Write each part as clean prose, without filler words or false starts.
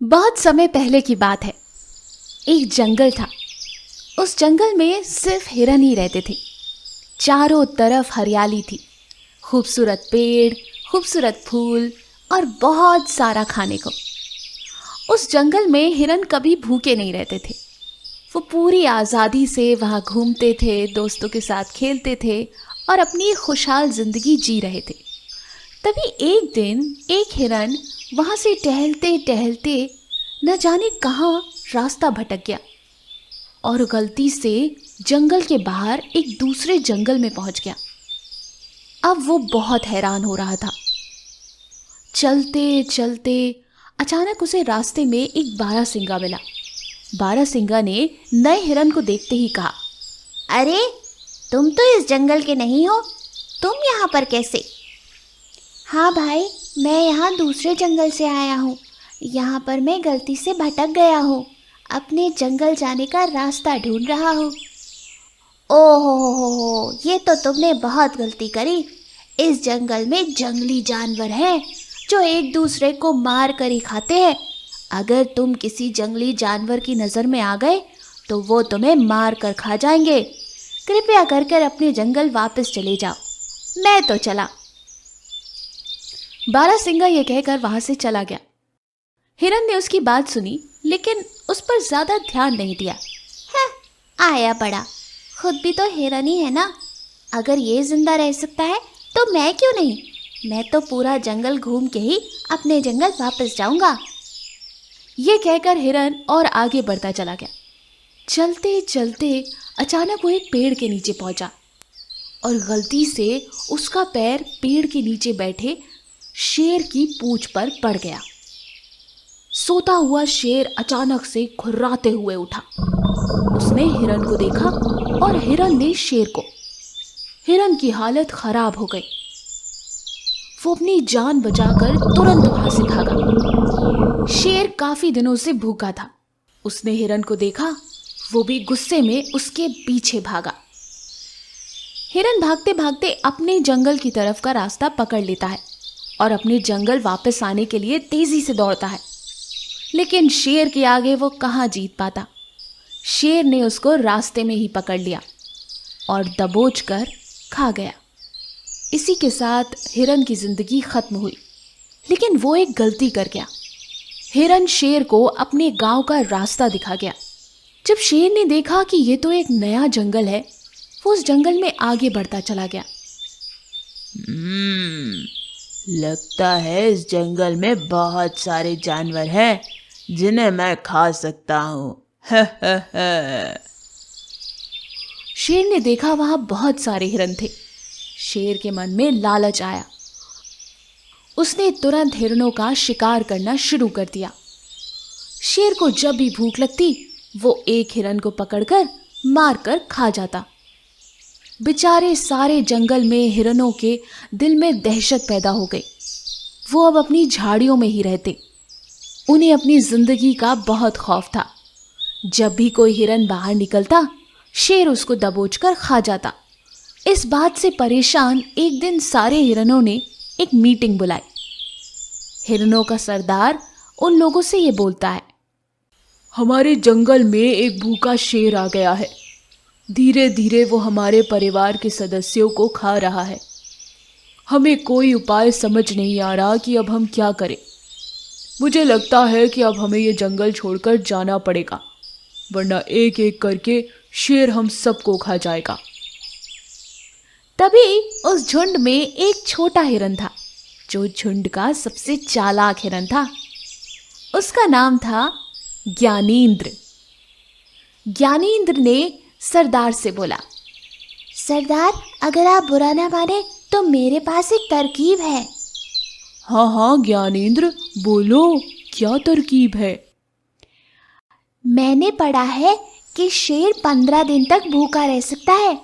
बहुत समय पहले की बात है। एक जंगल था। उस जंगल में सिर्फ हिरन ही रहते थे। चारों तरफ हरियाली थी, खूबसूरत पेड़, खूबसूरत फूल और बहुत सारा खाने को। उस जंगल में हिरन कभी भूखे नहीं रहते थे। वो पूरी आज़ादी से वहाँ घूमते थे, दोस्तों के साथ खेलते थे और अपनी खुशहाल जिंदगी जी रहे थे। तभी एक दिन एक हिरन वहाँ से टहलते टहलते न जाने कहाँ रास्ता भटक गया और गलती से जंगल के बाहर एक दूसरे जंगल में पहुँच गया। अब वो बहुत हैरान हो रहा था। चलते चलते अचानक उसे रास्ते में एक बारहसिंगा मिला। बारहसिंगा ने नए हिरन को देखते ही कहा, अरे, तुम तो इस जंगल के नहीं हो, तुम यहाँ पर कैसे? हाँ भाई, मैं यहाँ दूसरे जंगल से आया हूँ। यहाँ पर मैं गलती से भटक गया हूँ, अपने जंगल जाने का रास्ता ढूंढ रहा हूँ। ओहो हो, ये तो तुमने बहुत गलती करी। इस जंगल में जंगली जानवर हैं जो एक दूसरे को मार कर ही खाते हैं। अगर तुम किसी जंगली जानवर की नज़र में आ गए तो वो तुम्हें मार कर खा जाएंगे। कृपया कर अपने जंगल वापस चले जाओ। मैं तो चला। बारहसिंगा ये कहकर वहां से चला गया। हिरन ने उसकी बात सुनी लेकिन उस पर ज्यादा ध्यान नहीं दिया। आया बड़ा, खुद भी तो हिरन ही है ना। अगर ये जिंदा रह सकता है तो मैं क्यों नहीं? मैं तो पूरा जंगल घूम के ही अपने जंगल वापस जाऊंगा। ये कहकर हिरन और आगे बढ़ता चला गया। चलते चलते अचानक वो एक पेड़ के नीचे पहुंचा और गलती से उसका पैर पेड़ के नीचे बैठे शेर की पूंछ पर पड़ गया। सोता हुआ शेर अचानक से खुर्राते हुए उठा। उसने हिरन को देखा और हिरन ने शेर को। हिरन की हालत खराब हो गई। वो अपनी जान बचाकर तुरंत वहां से भागा। शेर काफी दिनों से भूखा था। उसने हिरन को देखा, वो भी गुस्से में उसके पीछे भागा। हिरन भागते भागते अपने जंगल की तरफ का रास्ता पकड़ लेता है और अपने जंगल वापस आने के लिए तेजी से दौड़ता है। लेकिन शेर के आगे वो कहाँ जीत पाता। शेर ने उसको रास्ते में ही पकड़ लिया और दबोच कर खा गया। इसी के साथ हिरन की जिंदगी खत्म हुई। लेकिन वो एक गलती कर गया। हिरन शेर को अपने गांव का रास्ता दिखा गया। जब शेर ने देखा कि ये तो एक नया जंगल है, वो उस जंगल में आगे बढ़ता चला गया। लगता है इस जंगल में बहुत सारे जानवर हैं जिन्हें मैं खा सकता हूँ। शेर ने देखा वहां बहुत सारे हिरन थे। शेर के मन में लालच आया। उसने तुरंत हिरनों का शिकार करना शुरू कर दिया। शेर को जब भी भूख लगती वो एक हिरन को पकड़कर मारकर खा जाता। बेचारे सारे जंगल में हिरनों के दिल में दहशत पैदा हो गई। वो अब अपनी झाड़ियों में ही रहते। उन्हें अपनी जिंदगी का बहुत खौफ था। जब भी कोई हिरन बाहर निकलता, शेर उसको दबोचकर खा जाता। इस बात से परेशान एक दिन सारे हिरनों ने एक मीटिंग बुलाई। हिरनों का सरदार उन लोगों से ये बोलता है, हमारे जंगल में एक भूखा शेर आ गया है। धीरे धीरे वो हमारे परिवार के सदस्यों को खा रहा है। हमें कोई उपाय समझ नहीं आ रहा कि अब हम क्या करें। मुझे लगता है कि अब हमें ये जंगल छोड़कर जाना पड़ेगा, वरना एक एक करके शेर हम सबको खा जाएगा। तभी उस झुंड में एक छोटा हिरन था जो झुंड का सबसे चालाक हिरन था। उसका नाम था ज्ञानेंद्र। ज्ञानेंद्र ने सरदार से बोला, सरदार, अगर आप बुरा ना माने तो मेरे पास एक तरकीब है। हाँ ज्ञानेंद्र, बोलो, क्या तरकीब है? मैंने पढ़ा है कि शेर 15 दिन तक भूखा रह सकता है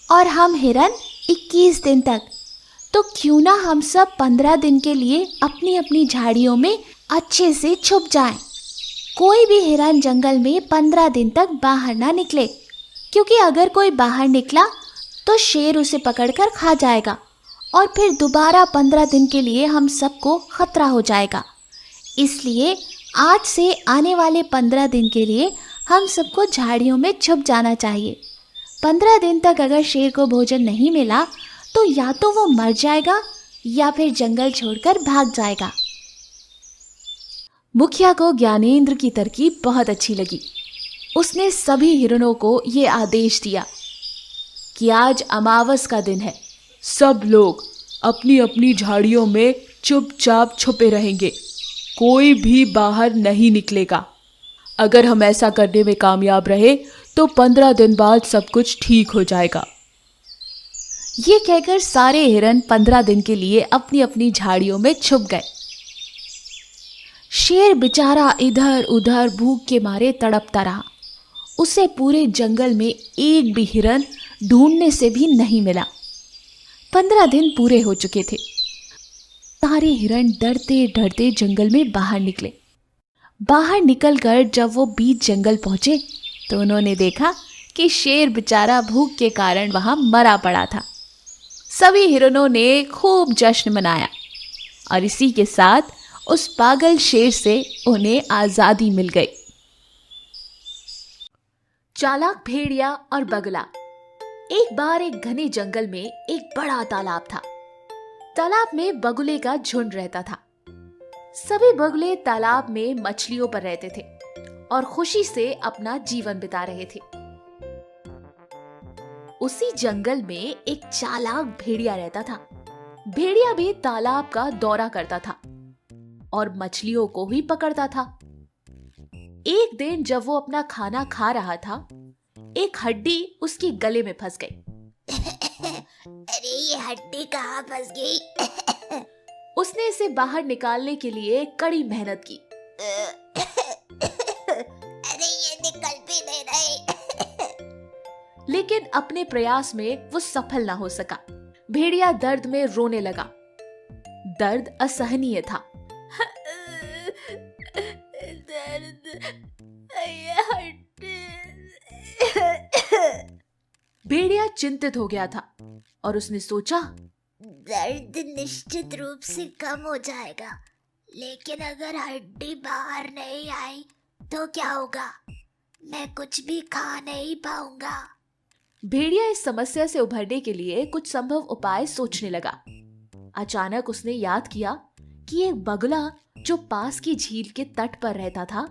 और हम हिरन 21 दिन तक। तो क्यों ना हम सब 15 दिन के लिए अपनी अपनी झाड़ियों में अच्छे से छुप जाएं। कोई भी हिरन जंगल में 15 दिन तक बाहर ना निकले, क्योंकि अगर कोई बाहर निकला तो शेर उसे पकड़कर खा जाएगा और फिर दोबारा 15 दिन के लिए हम सबको खतरा हो जाएगा। इसलिए आज से आने वाले 15 दिन के लिए हम सबको झाड़ियों में छुप जाना चाहिए। 15 दिन तक अगर शेर को भोजन नहीं मिला तो या तो वो मर जाएगा या फिर जंगल छोड़कर भाग जाएगा। मुखिया को ज्ञानेंद्र की तरकीब बहुत अच्छी लगी। उसने सभी हिरणों को ये आदेश दिया कि आज अमावस का दिन है, सब लोग अपनी अपनी झाड़ियों में चुपचाप छुपे रहेंगे, कोई भी बाहर नहीं निकलेगा। अगर हम ऐसा करने में कामयाब रहे तो 15 दिन बाद सब कुछ ठीक हो जाएगा। ये कहकर सारे हिरन 15 दिन के लिए अपनी अपनी झाड़ियों में छुप गए। शेर बेचारा इधर उधर भूख के मारे तड़पता रहा। उसे पूरे जंगल में एक भी हिरन ढूंढने से भी नहीं मिला। 15 दिन पूरे हो चुके थे। सारे हिरन डरते डरते जंगल में बाहर निकले। बाहर निकलकर जब वो बीच जंगल पहुंचे तो उन्होंने देखा कि शेर बेचारा भूख के कारण वहां मरा पड़ा था। सभी हिरणों ने खूब जश्न मनाया और इसी के साथ उस पागल शेर से उन्हें आजादी मिल गई। चालाक भेड़िया और बगुला। एक बार एक घने जंगल में एक बड़ा तालाब था। तालाब में बगुले का झुंड रहता था। सभी बगुले तालाब में मछलियों पर रहते थे और खुशी से अपना जीवन बिता रहे थे। उसी जंगल में एक चालाक भेड़िया रहता था। भेड़िया भी तालाब का दौरा करता था और मछलियों को ही पकड़ता था। एक दिन जब वो अपना खाना खा रहा था, एक हड्डी उसके गले में फंस गई। अरे ये हड्डी कहाँ फंस गई? उसने इसे बाहर निकालने के लिए कड़ी मेहनत की। अरे ये निकल भी नहीं रही। लेकिन अपने प्रयास में वो सफल ना हो सका। भेड़िया दर्द में रोने लगा। दर्द असहनीय था। दर्द, भेड़िया चिंतित हो गया था और उसने सोचा, दर्द निश्चित रूप से कम हो जाएगा, लेकिन अगर हड्डी बाहर नहीं आई तो क्या होगा? मैं कुछ भी खा नहीं पाऊंगा। भेड़िया इस समस्या से उभरने के लिए कुछ संभव उपाय सोचने लगा। अचानक उसने याद किया कि एक बगुला जो पास की झील के तट पर रहता था,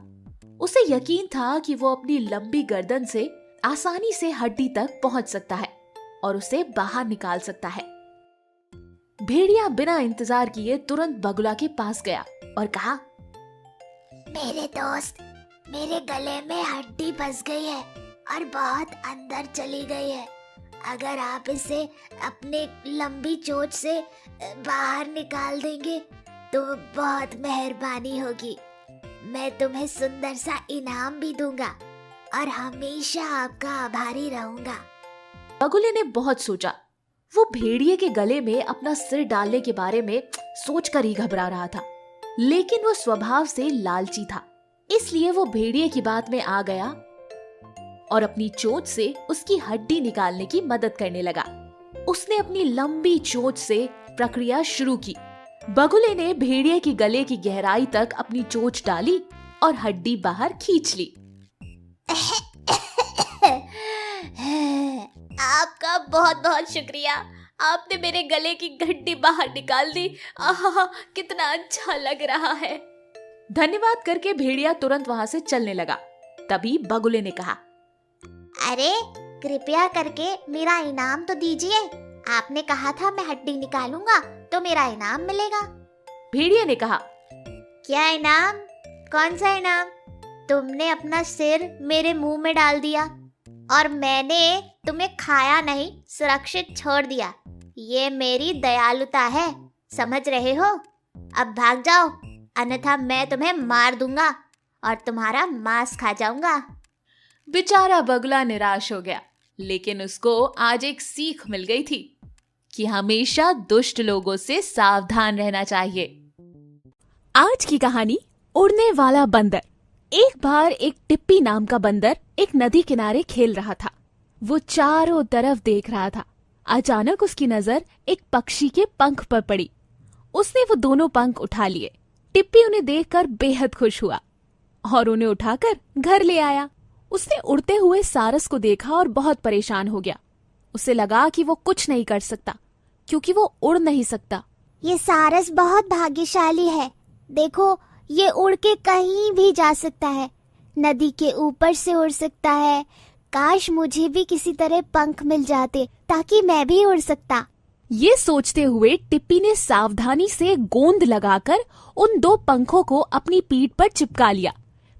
उसे यकीन था कि वो अपनी लंबी गर्दन से आसानी से हड्डी तक पहुंच सकता है और उसे बाहर निकाल सकता है। भेड़िया बिना इंतजार किए तुरंत बगुला के पास गया और कहा, मेरे दोस्त, मेरे गले में हड्डी फंस गई है और बहुत अंदर चली गई है। अगर आप इसे अपने लंबी चोंच से बाहर निकाल देंगे तो बहुत मेहरबानी होगी। मैं तुम्हें सुंदर सा इनाम भी दूंगा और हमेशा आपका आभारी रहूंगा। बगुले ने बहुत सोचा। वो भेड़िए के गले में अपना सिर डालने के बारे में सोचकर ही घबरा रहा था, लेकिन वो स्वभाव से लालची था, इसलिए वो भेड़िए की बात में आ गया और अपनी चोंच से उसकी हड्डी निकालने की मदद करने लगा। उसने अपनी लंबी चोंच से प्रक्रिया शुरू की। बगुले ने भेड़िए की गले की गहराई तक अपनी चोंच डाली और हड्डी बाहर खींच ली। आपका बहुत बहुत शुक्रिया, आपने मेरे गले की हड्डी बाहर निकाल दी। आहा, कितना अच्छा लग रहा है। धन्यवाद करके भेड़िया तुरंत वहां से चलने लगा। तभी बगुले ने कहा, अरे कृपया करके मेरा इनाम तो दीजिए। आपने कहा था मैं हड्डी निकालूंगा तो मेरा इनाम मिलेगा। भेड़िया ने कहा, क्या इनाम? कौन सा इनाम? तुमने अपना सिर मेरे मुंह में डाल दिया और मैंने तुम्हें खाया नहीं, सुरक्षित छोड़ दिया। ये मेरी दयालुता है, समझ रहे हो? अब भाग जाओ, अन्यथा मैं तुम्हें मार दूंगा और तुम्हारा मांस खा जाऊंगा। बेचारा बगुला निराश हो गया, लेकिन उसको आज एक सीख मिल गई थी कि हमेशा दुष्ट लोगों से सावधान रहना चाहिए। आज की कहानी उड़ने वाला बंदर। एक बार एक टिप्पी नाम का बंदर एक नदी किनारे खेल रहा था। वो चारों तरफ देख रहा था। अचानक उसकी नजर एक पक्षी के पंख पर पड़ी। उसने वो दोनों पंख उठा लिए। टिप्पी उन्हें देखकर बेहद खुश हुआ और उन्हें उठाकर घर ले आया। उसने उड़ते हुए सारस को देखा और बहुत परेशान हो गया। उसे लगा कि वो कुछ नहीं कर सकता क्योंकि वो उड़ नहीं सकता। ये सारस बहुत भाग्यशाली है। देखो, ये उड़ के कहीं भी जा सकता है, नदी के ऊपर से उड़ सकता है। काश मुझे भी किसी तरह पंख मिल जाते ताकि मैं भी उड़ सकता। ये सोचते हुए टिप्पी ने सावधानी से गोंद लगाकर उन 2 पंखों को अपनी पीठ पर चिपका लिया।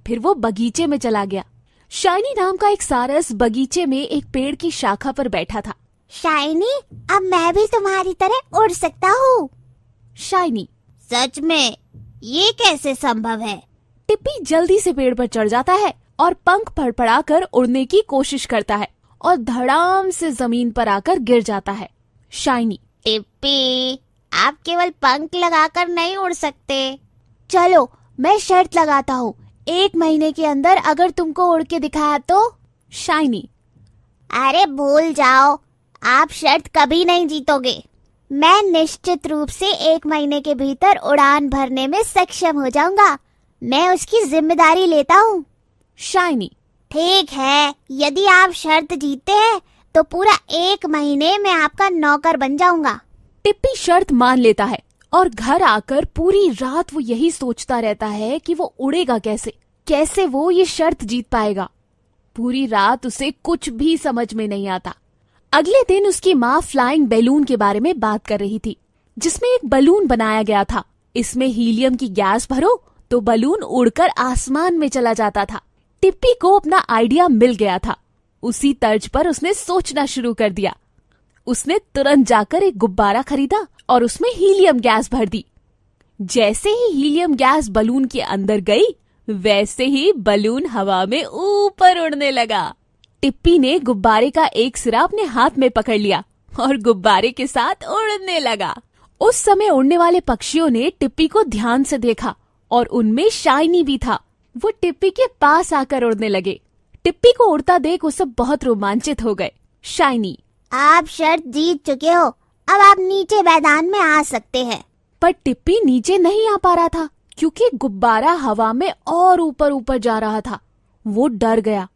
फिर वो बगीचे में चला गया। शाइनी नाम का एक सारस बगीचे में एक पेड़ की शाखा पर बैठा था। शाइनी, अब मैं भी तुम्हारी तरह उड़ सकता हूँ। शाइनी, सच में? ये कैसे संभव है? टिप्पी जल्दी से पेड़ पर चढ़ जाता है और पंख फड़फड़ाकर उड़ने की कोशिश करता है और धड़ाम से जमीन पर आकर गिर जाता है। शाइनी, टिप्पी, आप केवल पंख लगाकर नहीं उड़ सकते। चलो, मैं शर्त लगाता हूँ, 1 महीने के अंदर अगर तुमको उड़ के दिखाया तो। शाइनी, अरे भूल जाओ, आप शर्त कभी नहीं जीतोगे। मैं निश्चित रूप से 1 महीने के भीतर उड़ान भरने में सक्षम हो जाऊंगा। मैं उसकी जिम्मेदारी लेता हूँ। शाइनी, ठीक है, यदि आप शर्त जीतते हैं तो पूरा 1 महीने में आपका नौकर बन जाऊंगा। टिप्पी शर्त मान लेता है और घर आकर पूरी रात वो यही सोचता रहता है कि वो उड़ेगा कैसे वो ये शर्त जीत पाएगा। पूरी रात उसे कुछ भी समझ में नहीं आता। अगले दिन उसकी माँ फ्लाइंग बैलून के बारे में बात कर रही थी, जिसमें एक बलून बनाया गया था। इसमें हीलियम की गैस भरो तो बलून उड़कर आसमान में चला जाता था। टिप्पी को अपना आइडिया मिल गया था। उसी तर्ज पर उसने सोचना शुरू कर दिया। उसने तुरंत जाकर एक गुब्बारा खरीदा और उसमें हीलियम गैस भर दी। जैसे ही हीलियम गैस बलून के अंदर गई, वैसे ही बलून हवा में ऊपर उड़ने लगा। टिप्पी ने गुब्बारे का एक सिरा अपने हाथ में पकड़ लिया और गुब्बारे के साथ उड़ने लगा। उस समय उड़ने वाले पक्षियों ने टिप्पी को ध्यान से देखा और उनमें शाइनी भी था। वो टिप्पी के पास आकर उड़ने लगे। टिप्पी को उड़ता देख वो सब बहुत रोमांचित हो गए। शाइनी, आप शर्त जीत चुके हो, अब आप नीचे मैदान में आ सकते हैं। पर टिप्पी नीचे नहीं आ पा रहा था क्योंकि गुब्बारा हवा में और ऊपर ऊपर जा रहा था। वो डर गया।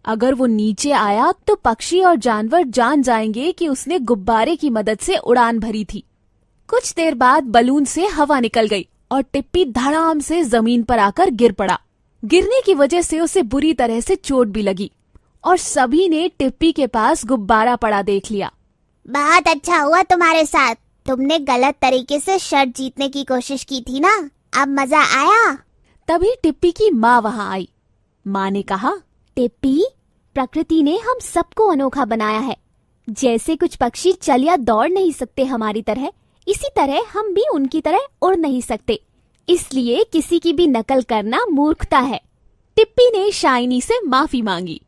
अगर वो नीचे आया तो पक्षी और जानवर जान जाएंगे कि उसने गुब्बारे की मदद से उड़ान भरी थी। कुछ देर बाद बलून से हवा निकल गई और टिप्पी धड़ाम से जमीन पर आकर गिर पड़ा। गिरने की वजह से उसे बुरी तरह से चोट भी लगी और सभी ने टिप्पी के पास गुब्बारा पड़ा देख लिया। बहुत अच्छा हुआ तुम्हारे साथ। तुमने गलत तरीके से शर्त जीतने की कोशिश की थी ना, अब मजा आया। तभी टिप्पी की माँ वहाँ आई। माँ ने कहा, टिप्पी, प्रकृति ने हम सबको अनोखा बनाया है। जैसे कुछ पक्षी चल या दौड़ नहीं सकते हमारी तरह, इसी तरह हम भी उनकी तरह उड़ नहीं सकते। इसलिए किसी की भी नकल करना मूर्खता है। टिप्पी ने शाइनी से माफी मांगी।